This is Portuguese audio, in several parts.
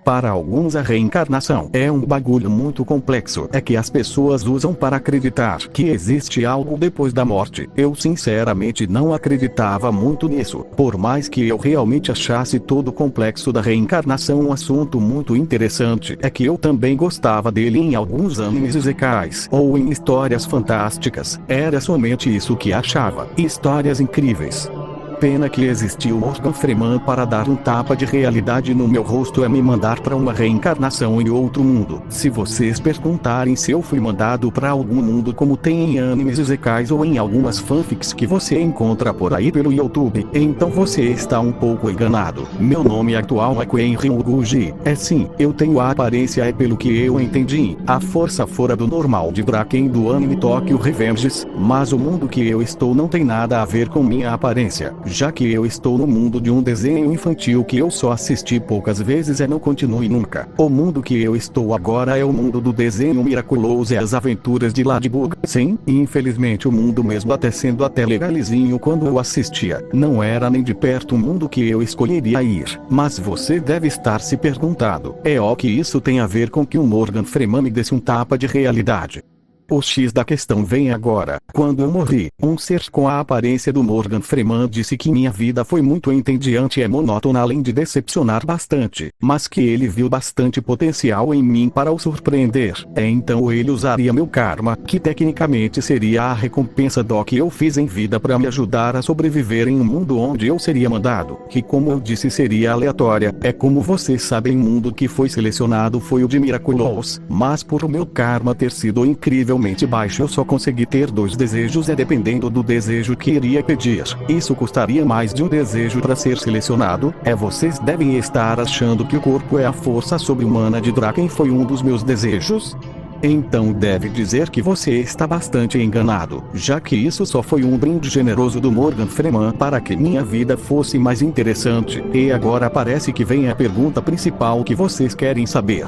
Para alguns a reencarnação é um bagulho muito complexo. É que as pessoas usam para acreditar que existe algo depois da morte. Eu sinceramente não acreditava muito nisso. Por mais que eu realmente achasse todo o complexo da reencarnação um assunto muito interessante, é que eu também gostava dele em alguns animes isekais ou em histórias fantásticas. Era somente isso que achava. Histórias incríveis. Pena que existiu Morgan Freeman para dar um tapa de realidade no meu rosto e me mandar para uma reencarnação em outro mundo. Se vocês perguntarem se eu fui mandado para algum mundo como tem em animes isekais ou em algumas fanfics que você encontra por aí pelo YouTube, então você está um pouco enganado. Meu nome atual é Quen Ryuguji. É sim, eu tenho a aparência pelo que eu entendi, a força fora do normal de Draken do anime Tokyo Revengers, mas o mundo que eu estou não tem nada a ver com minha aparência. Já que eu estou no mundo de um desenho infantil que eu só assisti poucas vezes e não continue nunca. O mundo que eu estou agora é o mundo do desenho Miraculous e as aventuras de Ladybug. Sim, infelizmente o mundo mesmo até sendo até legalzinho quando eu assistia, não era nem de perto o mundo que eu escolheria ir. Mas você deve estar se perguntando, é o que isso tem a ver com que o Morgan Freeman me desse um tapa de realidade? O X da questão vem agora. Quando eu morri, um ser com a aparência do Morgan Freeman disse que minha vida foi muito entediante e monótona além de decepcionar bastante, mas que ele viu bastante potencial em mim para o surpreender. Então ele usaria meu karma, que tecnicamente seria a recompensa do que eu fiz em vida para me ajudar a sobreviver em um mundo onde eu seria mandado, que como eu disse seria aleatória. É como vocês sabem, o mundo que foi selecionado foi o de Miraculous, mas por o meu karma ter sido incrível baixo eu só consegui ter 2 desejos e dependendo do desejo que iria pedir, isso custaria mais de um desejo para ser selecionado. Vocês devem estar achando que o corpo é a força sobre-humana de Draken foi um dos meus desejos? Então deve dizer que você está bastante enganado, já que isso só foi um brinde generoso do Morgan Freeman para que minha vida fosse mais interessante. E agora parece que vem a pergunta principal que vocês querem saber.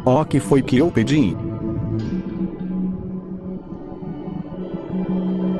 O que foi que eu pedi?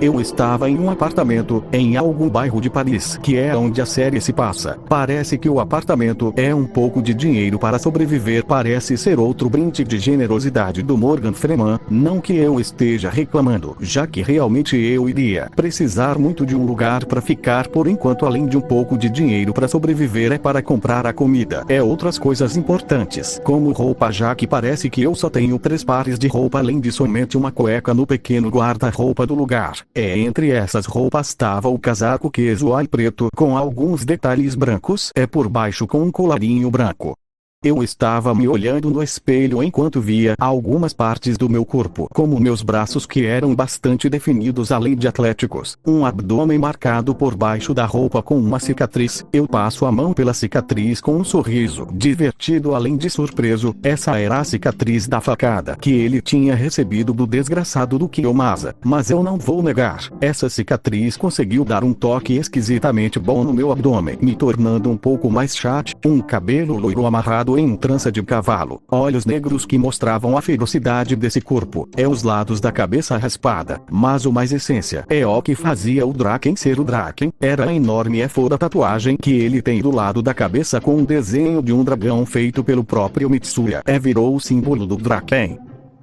Eu estava em um apartamento, em algum bairro de Paris, que é onde a série se passa. Parece que o apartamento é um pouco de dinheiro para sobreviver. Parece ser outro brinde de generosidade do Morgan Freeman. Não que eu esteja reclamando, já que realmente eu iria precisar muito de um lugar para ficar por enquanto, além de um pouco de dinheiro para sobreviver é para comprar a comida. Outras coisas importantes, como roupa, já que parece que eu só tenho 3 pares de roupa além de somente uma cueca no pequeno guarda-roupa do lugar. Entre essas roupas estava o casaco casual preto com alguns detalhes brancos por baixo com um colarinho branco. Eu estava me olhando no espelho enquanto via algumas partes do meu corpo, como meus braços que eram bastante definidos além de atléticos, um abdômen marcado por baixo da roupa com uma cicatriz. Eu passo a mão pela cicatriz com um sorriso divertido além de surpreso. Essa era a cicatriz da facada que ele tinha recebido do desgraçado do Kiyomasa, mas eu não vou negar, essa cicatriz conseguiu dar um toque esquisitamente bom no meu abdômen, me tornando um pouco mais chato, um cabelo loiro amarrado em trança de cavalo, olhos negros que mostravam a ferocidade desse corpo, os lados da cabeça raspada, mas o mais essência o que fazia o Draken ser o Draken, era a enorme fora tatuagem que ele tem do lado da cabeça com um desenho de um dragão feito pelo próprio Mitsuya, virou o símbolo do Draken.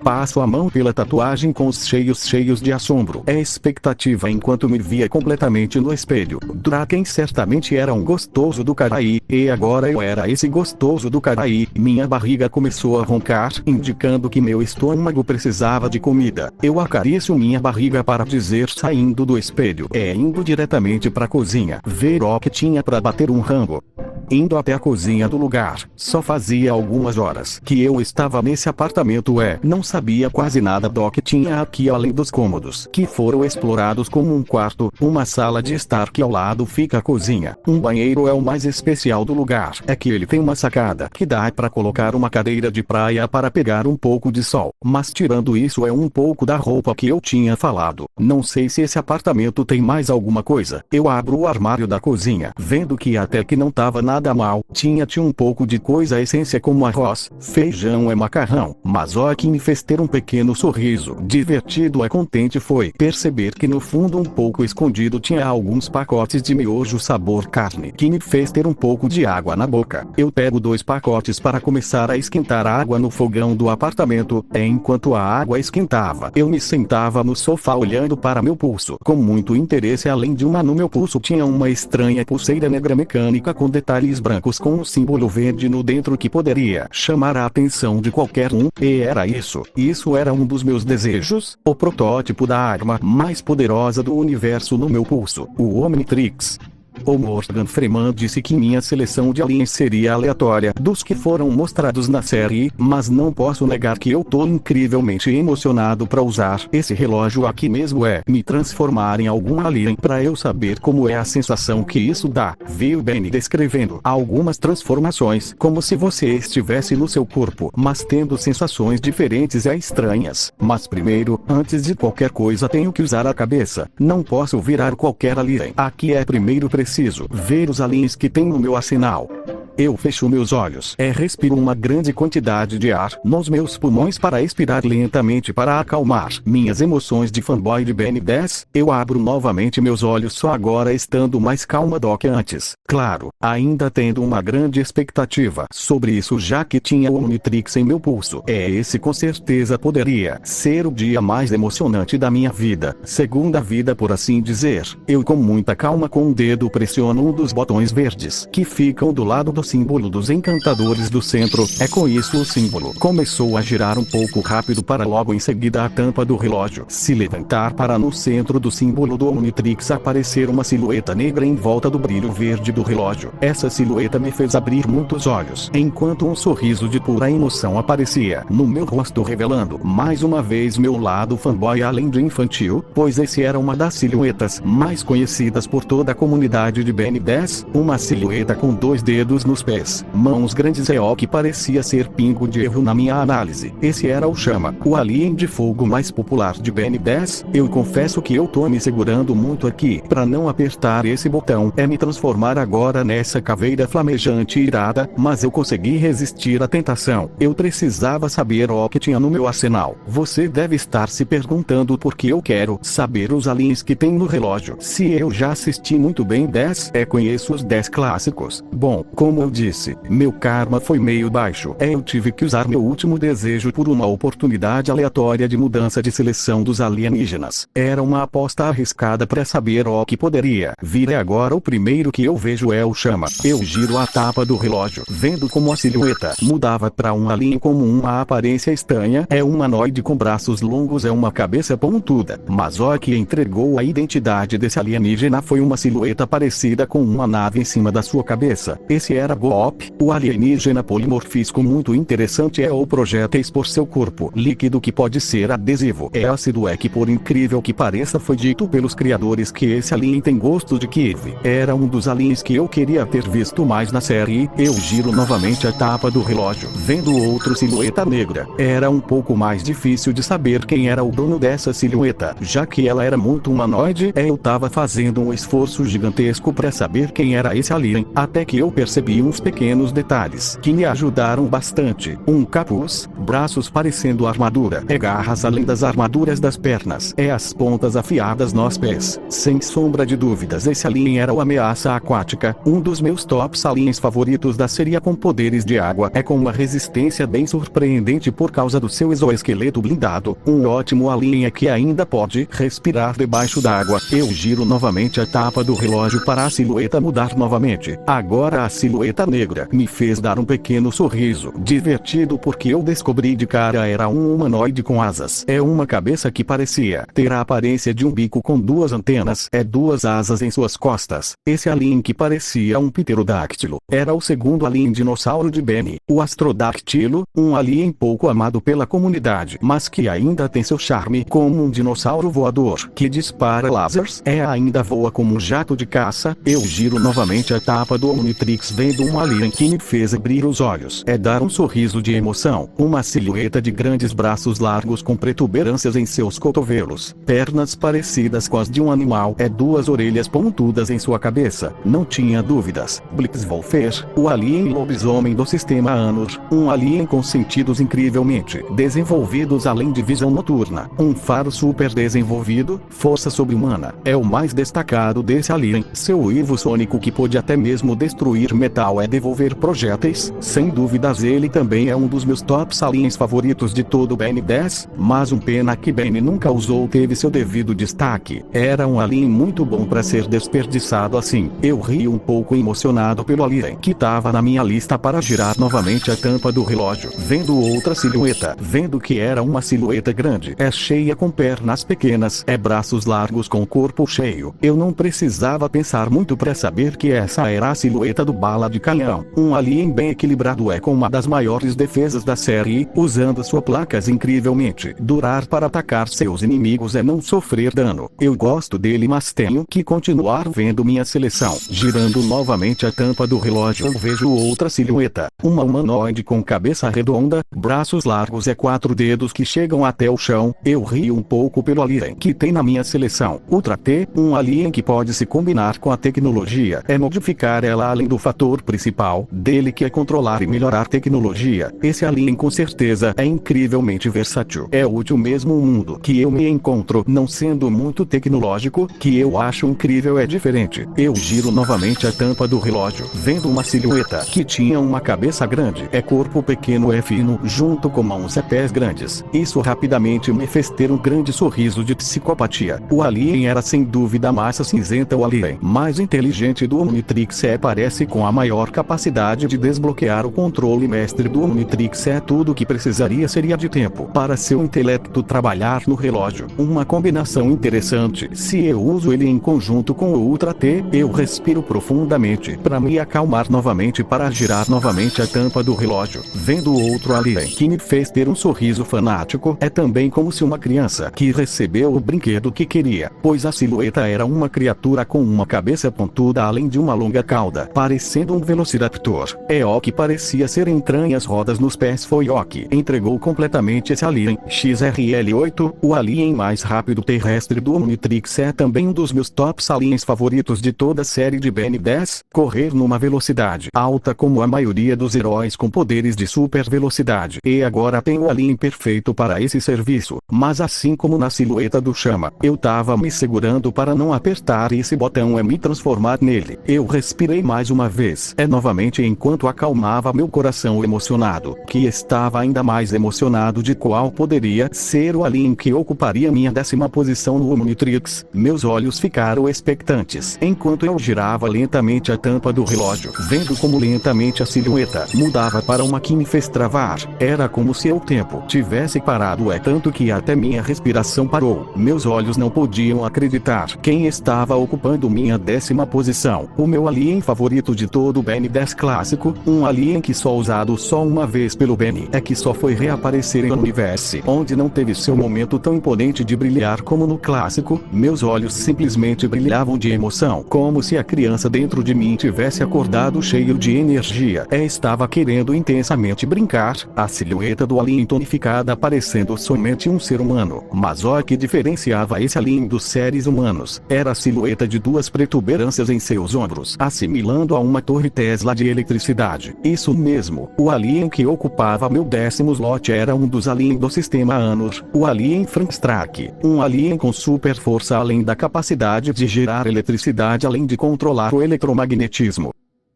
Passo a mão pela tatuagem com os cheios de assombro. Expectativa enquanto me via completamente no espelho. Draken certamente era um gostoso do carai, e agora eu era esse gostoso do carai. Minha barriga começou a roncar, indicando que meu estômago precisava de comida. Eu acaricio minha barriga para dizer saindo do espelho. Indo diretamente para a cozinha, ver o que tinha para bater um rango. Indo até a cozinha do lugar, só fazia algumas horas que eu estava nesse apartamento não sabia quase nada do que tinha aqui além dos cômodos que foram explorados como um quarto, uma sala de estar que ao lado fica a cozinha. Um banheiro o mais especial do lugar, que ele tem uma sacada que dá para colocar uma cadeira de praia para pegar um pouco de sol, mas tirando isso um pouco da roupa que eu tinha falado. Não sei se esse apartamento tem mais alguma coisa. Eu abro o armário da cozinha, vendo que até que não tava nada nada mal, tinha um pouco de coisa a essência como arroz, feijão e macarrão, mas o que me fez ter um pequeno sorriso divertido e contente foi perceber que no fundo um pouco escondido tinha alguns pacotes de miojo sabor carne, que me fez ter um pouco de água na boca. Eu pego 2 pacotes para começar a esquentar a água no fogão do apartamento, enquanto a água esquentava, eu me sentava no sofá olhando para meu pulso, com muito interesse. Além de no meu pulso tinha uma estranha pulseira negra mecânica com detalhes brancos com um símbolo verde no dentro que poderia chamar a atenção de qualquer um, e era isso. Isso era um dos meus desejos, o protótipo da arma mais poderosa do universo no meu pulso, o Omnitrix. O Morgan Freeman disse que minha seleção de aliens seria aleatória dos que foram mostrados na série, mas não posso negar que eu tô incrivelmente emocionado para usar esse relógio aqui mesmo me transformar em algum alien para eu saber como é a sensação que isso dá. Viu Benny descrevendo algumas transformações como se você estivesse no seu corpo, mas tendo sensações diferentes e estranhas. Mas primeiro, antes de qualquer coisa tenho que usar a cabeça. Não posso virar qualquer alien. Aqui primeiro preciso ver os aliens que tem no meu arsenal. Eu fecho meus olhos e respiro uma grande quantidade de ar nos meus pulmões para expirar lentamente para acalmar minhas emoções de fanboy de Ben 10. Eu abro novamente meus olhos, só agora estando mais calma do que antes. Claro, ainda tendo uma grande expectativa sobre isso, já que tinha o Omnitrix em meu pulso. Esse com certeza poderia ser o dia mais emocionante da minha vida, segunda vida por assim dizer. Eu com muita calma com um dedo pressiono um dos botões verdes que ficam do lado do símbolo dos encantadores do centro. Com isso o símbolo começou a girar um pouco rápido para logo em seguida a tampa do relógio se levantar para no centro do símbolo do Omnitrix aparecer uma silhueta negra em volta do brilho verde do relógio. Essa silhueta me fez abrir muitos olhos, enquanto um sorriso de pura emoção aparecia no meu rosto, revelando mais uma vez meu lado fanboy além de infantil, pois esse era uma das silhuetas mais conhecidas por toda a comunidade de Ben 10, uma silhueta com 2 dedos nos pés, mãos grandes e o que parecia ser pingo de erro na minha análise. Esse era o Chama, o alien de fogo mais popular de Ben 10. Eu confesso que eu tô me segurando muito aqui para não apertar esse botão me transformar agora nessa caveira flamejante e irada, mas eu consegui resistir à tentação. Eu precisava saber o que tinha no meu arsenal. Você deve estar se perguntando por que eu quero saber os aliens que tem no relógio. Se eu já assisti muito bem 10, conheço os 10 clássicos. Bom, como eu disse, meu karma foi meio baixo. Eu tive que usar meu último desejo por uma oportunidade aleatória de mudança de seleção dos alienígenas. Era uma aposta arriscada para saber o que poderia vir. Agora o primeiro que eu vejo é o Chama. Eu giro a tapa do relógio, vendo como a silhueta mudava para um alien com uma aparência estranha. Um humanoide com braços longos e uma cabeça pontuda. Mas o que entregou a identidade desse alienígena foi uma silhueta parecida com uma nave em cima da sua cabeça. Esse era Goop, o alienígena polimorfisco muito interessante. O projéteis por seu corpo líquido que pode ser adesivo. Ácido que por incrível que pareça foi dito pelos criadores que esse alien tem gosto de kiwi. Era um dos aliens que eu queria ter visto mais na série. Eu giro novamente a tapa do relógio, vendo outro silhueta negra. Era um pouco mais difícil de saber quem era o dono dessa silhueta, já que ela era muito humanoide. Eu tava fazendo um esforço gigantesco para saber quem era esse alien, até que eu percebi uns pequenos detalhes que me ajudaram bastante. Um capuz, braços parecendo armadura, garras além das armaduras das pernas, as pontas afiadas nos pés. Sem sombra de dúvidas, esse alien era o Ameaça Aquática, um dos meus tops aliens favoritos da série, com poderes de água, com uma resistência bem surpreendente por causa do seu exoesqueleto blindado. Um ótimo alien que ainda pode respirar debaixo d'água. Eu giro novamente a tapa do relógio para a silhueta mudar novamente. Agora a silhueta negra me fez dar um pequeno sorriso divertido, porque eu descobri de cara era um humanoide com asas. Uma cabeça que parecia ter a aparência de um bico com 2 antenas 2 asas em suas costas. Esse alien que parecia um pterodáctilo era o segundo alien dinossauro de Benny, o Astrodactilo, um alien pouco amado pela comunidade, mas que ainda tem seu charme como um dinossauro voador que dispara lasers ainda voa como um jato de caça. Eu giro novamente a tapa do Omnitrix, vendo vendo um alien que me fez abrir os olhos. É dar um sorriso de emoção. Uma silhueta de grandes braços largos com protuberâncias em seus cotovelos. Pernas parecidas com as de um animal. É duas orelhas pontudas em sua cabeça. Não tinha dúvidas. Blitzwolfer, o alien lobisomem do sistema Anur. Um alien com sentidos incrivelmente desenvolvidos além de visão noturna. Um faro super desenvolvido, força sobre-humana. É o mais destacado desse alien. Seu uivo sônico que pode até mesmo destruir metal é devolver projéteis. Sem dúvidas ele também é um dos meus tops aliens favoritos de todo o Ben 10, mas pena que Ben nunca usou teve seu devido destaque. Era um alien muito bom para ser desperdiçado assim. Eu ri um pouco emocionado pelo alien que tava na minha lista para girar novamente a tampa do relógio. Vendo outra silhueta. Vendo que era uma silhueta grande. É cheia com pernas pequenas. É braços largos com corpo cheio. Eu não precisava pensar muito para saber que essa era a silhueta do bala de canhão. Um alien bem equilibrado é com uma das maiores defesas da série, usando suas placas incrivelmente durar para atacar seus inimigos e não sofrer dano. Eu gosto dele, mas tenho que continuar vendo minha seleção. Girando novamente a tampa do relógio eu vejo outra silhueta. Uma humanoide com cabeça redonda, braços largos e 4 dedos que chegam até o chão. Eu rio um pouco pelo alien que tem na minha seleção. Ultra T, um alien que pode se combinar com a tecnologia. É modificar ela além do fator principal dele que é controlar e melhorar tecnologia. Esse alien com certeza é incrivelmente versátil. É útil mesmo o mundo que eu me encontro não sendo muito tecnológico, que eu acho incrível é diferente. Eu giro novamente a tampa do relógio, vendo uma silhueta que tinha uma cabeça grande, é corpo pequeno e fino, junto com mãos e pés grandes. Isso rapidamente me fez ter um grande sorriso de psicopatia. O alien era sem dúvida a massa cinzenta, o alien mais inteligente do Omnitrix parece com a maior capacidade de desbloquear o controle mestre do Omnitrix. Tudo que precisaria seria de tempo para seu intelecto trabalhar no relógio. Uma combinação interessante. Se eu uso ele em conjunto com o Ultra T, eu respiro profundamente para me acalmar novamente para girar novamente a tampa do relógio. Vendo outro alien que me fez ter um sorriso fanático. É também como se uma criança que recebeu o brinquedo que queria, pois a silhueta era uma criatura com uma cabeça pontuda além de uma longa cauda, parecendo um velociraptor. É o que parecia ser entranhas rodas nos pés. Foi o que entregou completamente esse alien. XRL-8, o alien mais rápido terrestre do Omnitrix é também um dos meus tops aliens favoritos de toda a série de Ben 10. Correr numa velocidade alta como a maioria dos heróis com poderes de super velocidade. E agora tem o alien perfeito para esse serviço. Mas assim como na silhueta do Chama, eu tava me segurando para não apertar esse botão e me transformar nele. Eu respirei mais uma vez. Novamente enquanto acalmava meu coração emocionado, que estava ainda mais emocionado de qual poderia ser o alien que ocuparia minha 10ª posição no Omnitrix. Meus olhos ficaram expectantes enquanto eu girava lentamente a tampa do relógio, vendo como lentamente a silhueta mudava para uma que me fez travar. Era como se o tempo tivesse parado, tanto que até minha respiração parou. Meus olhos não podiam acreditar quem estava ocupando minha 10ª posição. O meu alien favorito de todo o Ben 10 clássico, um alien que só usado só uma vez pelo Ben, que só foi reaparecer em um universo onde não teve seu momento tão imponente de brilhar como no clássico. Meus olhos simplesmente brilhavam de emoção, como se a criança dentro de mim tivesse acordado cheio de energia. Estava querendo intensamente brincar. A silhueta do alien tonificada parecendo somente um ser humano, mas o que diferenciava esse alien dos seres humanos era a silhueta de duas protuberâncias em seus ombros, assimilando a uma torre Tesla de eletricidade. Isso mesmo, o alien que ocupava meu 10º slot era um dos aliens do sistema Anur, o alien Frankstrak, um alien com super força além da capacidade de gerar eletricidade além de controlar o eletromagnetismo.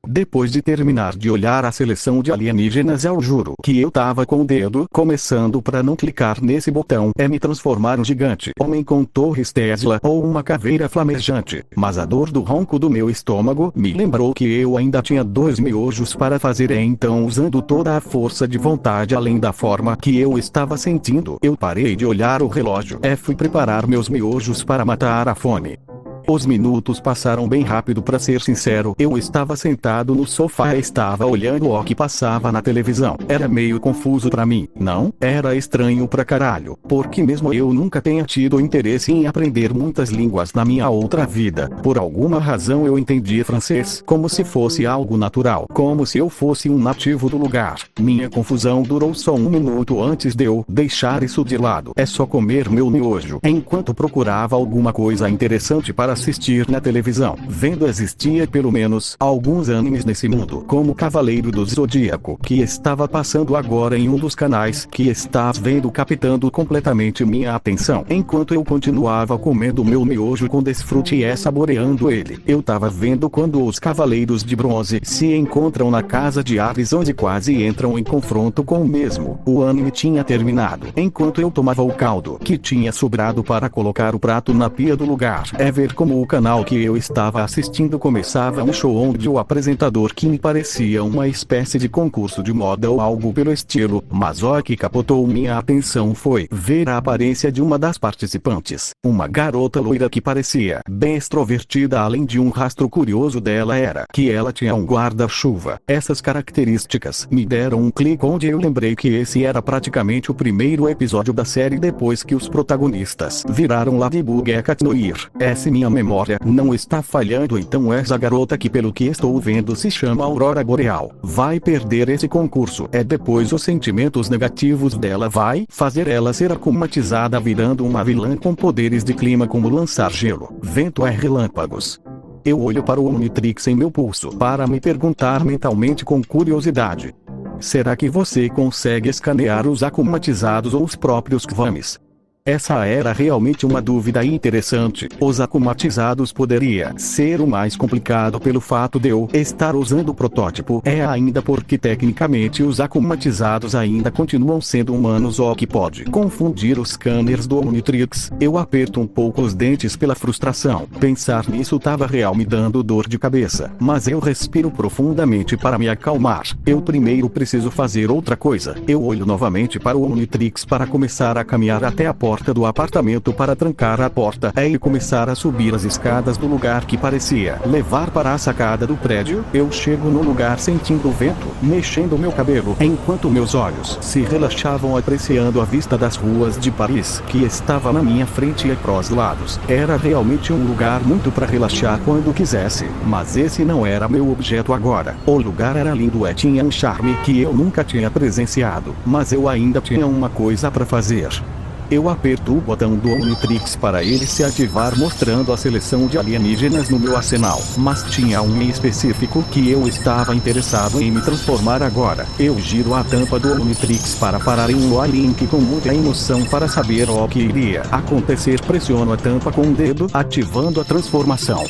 Depois de terminar de olhar a seleção de alienígenas, eu juro que eu tava com o dedo começando para não clicar nesse botão me transformar um gigante homem com torres Tesla ou uma caveira flamejante. Mas a dor do ronco do meu estômago me lembrou que eu ainda tinha 2 miojos para fazer, então usando toda a força de vontade além da forma que eu estava sentindo, eu parei de olhar o relógio fui preparar meus miojos para matar a fome. Os minutos passaram bem rápido, pra ser sincero. Eu estava sentado no sofá e estava olhando o que passava na televisão. Era meio confuso pra mim, não? Era estranho pra caralho, porque mesmo eu nunca tenha tido interesse em aprender muitas línguas na minha outra vida, por alguma razão eu entendia francês como se fosse algo natural, como se eu fosse um nativo do lugar. Minha confusão durou só um minuto antes de eu deixar isso de lado. É só comer meu miojo, enquanto procurava alguma coisa interessante para assistir na televisão. Vendo existia pelo menos alguns animes nesse mundo, como Cavaleiro do Zodíaco, que estava passando agora em um dos canais que estava vendo, captando completamente minha atenção. Enquanto eu continuava comendo meu miojo com desfrute e saboreando ele, eu tava vendo quando os Cavaleiros de Bronze se encontram na casa de Ares, onde quase entram em confronto com o mesmo. O anime tinha terminado, enquanto eu tomava o caldo que tinha sobrado para colocar o prato na pia do lugar. É ver como o canal que eu estava assistindo começava um show onde o apresentador, que me parecia uma espécie de concurso de moda ou algo pelo estilo, mas o que captou minha atenção foi ver a aparência de uma das participantes. Uma garota loira que parecia bem extrovertida, além de um rastro curioso dela era que ela tinha um guarda-chuva. Essas características me deram um clique onde eu lembrei que esse era praticamente o primeiro episódio da série depois que os protagonistas viraram Ladybug e Cat Noir. Essa minha memória não está falhando, então essa garota, que pelo que estou vendo se chama Aurora Boreal, vai perder esse concurso. Depois os sentimentos negativos dela vai fazer ela ser akumatizada, virando uma vilã com poderes de clima como lançar gelo, vento e relâmpagos. Eu olho para o Omnitrix em meu pulso para me perguntar mentalmente com curiosidade: será que você consegue escanear os akumatizados ou os próprios Kvamis? Essa era realmente uma dúvida interessante. Os akumatizados poderia ser o mais complicado pelo fato de eu estar usando o protótipo. Ainda porque tecnicamente os akumatizados ainda continuam sendo humanos, o que pode confundir os scanners do Omnitrix. Eu aperto um pouco os dentes pela frustração. Pensar nisso tava real me dando dor de cabeça. Mas eu respiro profundamente para me acalmar. Eu primeiro preciso fazer outra coisa. Eu olho novamente para o Omnitrix para começar a caminhar até a porta do apartamento para trancar a porta e começar a subir as escadas do lugar que parecia levar para a sacada do prédio. Eu chego no lugar sentindo o vento mexendo meu cabelo, enquanto meus olhos se relaxavam apreciando a vista das ruas de Paris que estava na minha frente e pros lados. Era realmente um lugar muito para relaxar quando quisesse, mas esse não era meu objeto agora. O lugar era lindo e tinha um charme que eu nunca tinha presenciado, mas eu ainda tinha uma coisa para fazer. Eu aperto o botão do Omnitrix para ele se ativar, mostrando a seleção de alienígenas no meu arsenal, mas tinha um em específico que eu estava interessado em me transformar agora. Eu giro a tampa do Omnitrix para parar em um link com muita emoção para saber o que iria acontecer. Pressiono a tampa com o dedo, ativando a transformação.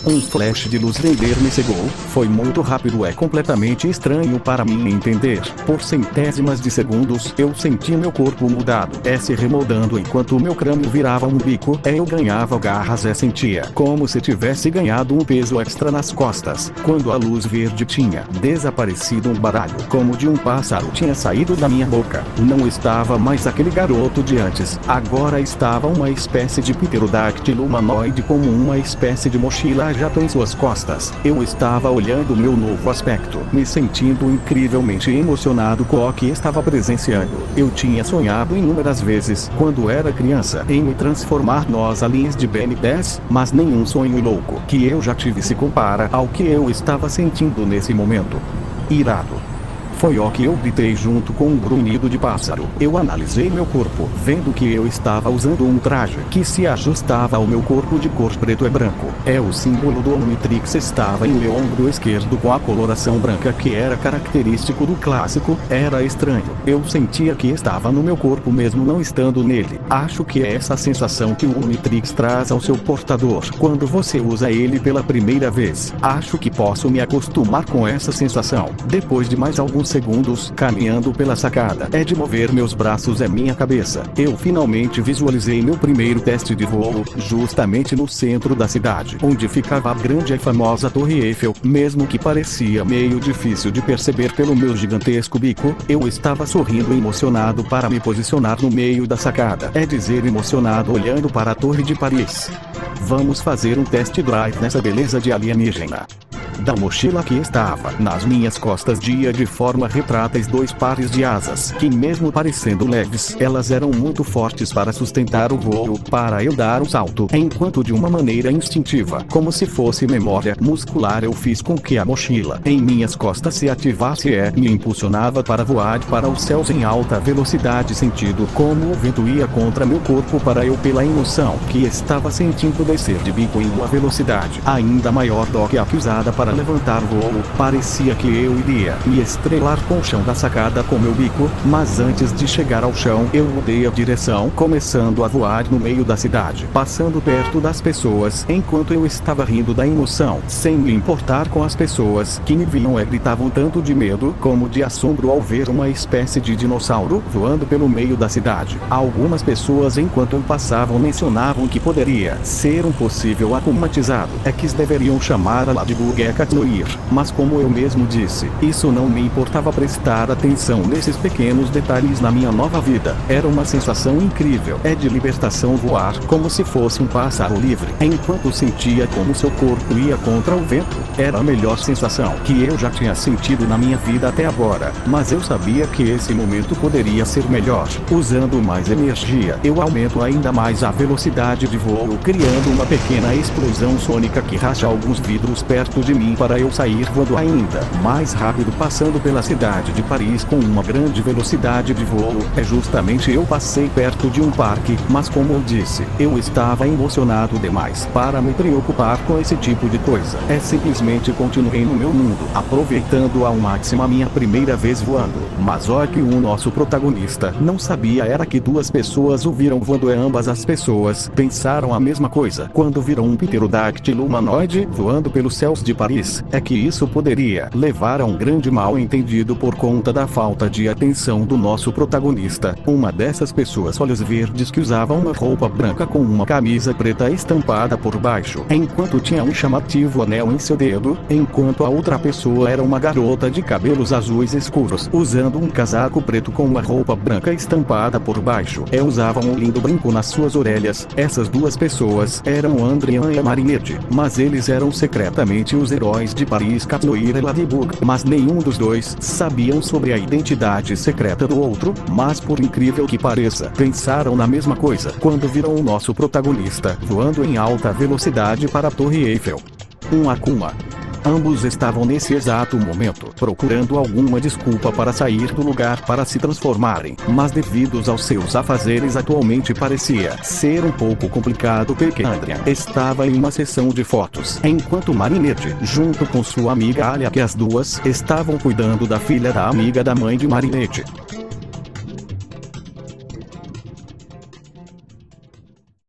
Um flash de luz verde me cegou. Foi muito rápido e completamente estranho para mim entender. Por centésimas de segundos eu senti meu corpo mudado, se remoldando enquanto meu crânio virava um bico. Eu ganhava garras e sentia como se tivesse ganhado um peso extra nas costas. Quando a luz verde tinha desaparecido, um baralho como de um pássaro tinha saído da minha boca. Não estava mais aquele garoto de antes. Agora estava uma espécie de pterodáctilo humanoide com uma espécie de mochila jato em suas costas. Eu estava olhando meu novo aspecto, me sentindo incrivelmente emocionado com o que estava presenciando. Eu tinha sonhado inúmeras vezes, quando era criança, em me transformar nos aliens de Ben 10, mas nenhum sonho louco que eu já tive se compara ao que eu estava sentindo nesse momento. Irado. Foi o que eu gritei junto com um grunhido de pássaro. Eu analisei meu corpo, vendo que eu estava usando um traje que se ajustava ao meu corpo de cor preto e branco. O símbolo do Omnitrix estava em meu ombro esquerdo com a coloração branca que era característico do clássico. Era estranho. Eu sentia que estava no meu corpo mesmo não estando nele. Acho que é essa sensação que o Omnitrix traz ao seu portador quando você usa ele pela primeira vez. Acho que posso me acostumar com essa sensação. Depois de mais alguns segundos caminhando pela sacada, de mover meus braços e minha cabeça, eu finalmente visualizei meu primeiro teste de voo, justamente no centro da cidade, onde ficava a grande e famosa Torre Eiffel. Mesmo que parecia meio difícil de perceber pelo meu gigantesco bico, eu estava sorrindo emocionado para me posicionar no meio da sacada, dizer emocionado olhando para a Torre de Paris. Vamos fazer um test drive nessa beleza de alienígena. Da mochila que estava nas minhas costas dia de forma retráteis 2 pares de asas, que mesmo parecendo leves, elas eram muito fortes para sustentar o voo, para eu dar um salto, enquanto de uma maneira instintiva, como se fosse memória muscular eu fiz com que a mochila em minhas costas se ativasse e me impulsionava para voar para os céus em alta velocidade sentindo como o vento ia contra meu corpo para eu pela emoção que estava sentindo descer de bico em uma velocidade ainda maior do que a que usada para levantar voo, parecia que eu iria me estrelar com o chão da sacada com meu bico, mas antes de chegar ao chão eu mudei a direção, começando a voar no meio da cidade, passando perto das pessoas, enquanto eu estava rindo da emoção, sem me importar com as pessoas que me viam e gritavam tanto de medo como de assombro ao ver uma espécie de dinossauro voando pelo meio da cidade. Algumas pessoas enquanto eu passavam mencionavam que poderia ser um possível acumatizado, que deveriam chamar a Ladybug Catnoir, mas como eu mesmo disse, isso não me importava prestar atenção nesses pequenos detalhes na minha nova vida. Era uma sensação incrível, de libertação voar como se fosse um pássaro livre, enquanto sentia como seu corpo ia contra o vento. Era a melhor sensação que eu já tinha sentido na minha vida até agora, mas eu sabia que esse momento poderia ser melhor. Usando mais energia, eu aumento ainda mais a velocidade de voo, criando uma pequena explosão sônica que racha alguns vidros perto de mim para eu sair voando ainda mais rápido passando pela cidade de Paris com uma grande velocidade de voo. Justamente eu passei perto de um parque, mas como eu disse, eu estava emocionado demais para me preocupar com esse tipo de coisa. Simplesmente continuei no meu mundo, aproveitando ao máximo a minha primeira vez voando. Mas o que o nosso protagonista não sabia era que 2 pessoas o viram voando e ambas as pessoas pensaram a mesma coisa quando viram um pterodáctilo humanoide voando pelos céus de Paris. Que isso poderia levar a um grande mal-entendido por conta da falta de atenção do nosso protagonista. Uma dessas pessoas olhos verdes que usava uma roupa branca com uma camisa preta estampada por baixo, enquanto tinha um chamativo anel em seu dedo, enquanto a outra pessoa era uma garota de cabelos azuis escuros, usando um casaco preto com uma roupa branca estampada por baixo. Usavam um lindo brinco nas suas orelhas. Essas 2 pessoas eram Adrian e Marinette, mas eles eram secretamente os heróis de Paris, Catnoir e Ladybug, mas nenhum dos 2 sabiam sobre a identidade secreta do outro, mas por incrível que pareça, pensaram na mesma coisa quando viram o nosso protagonista voando em alta velocidade para a Torre Eiffel. Um Akuma. Ambos estavam nesse exato momento procurando alguma desculpa para sair do lugar para se transformarem, mas devido aos seus afazeres atualmente parecia ser um pouco complicado porque Adrian estava em uma sessão de fotos, enquanto Marinette, junto com sua amiga Alia, que as 2 estavam cuidando da filha da amiga da mãe de Marinette.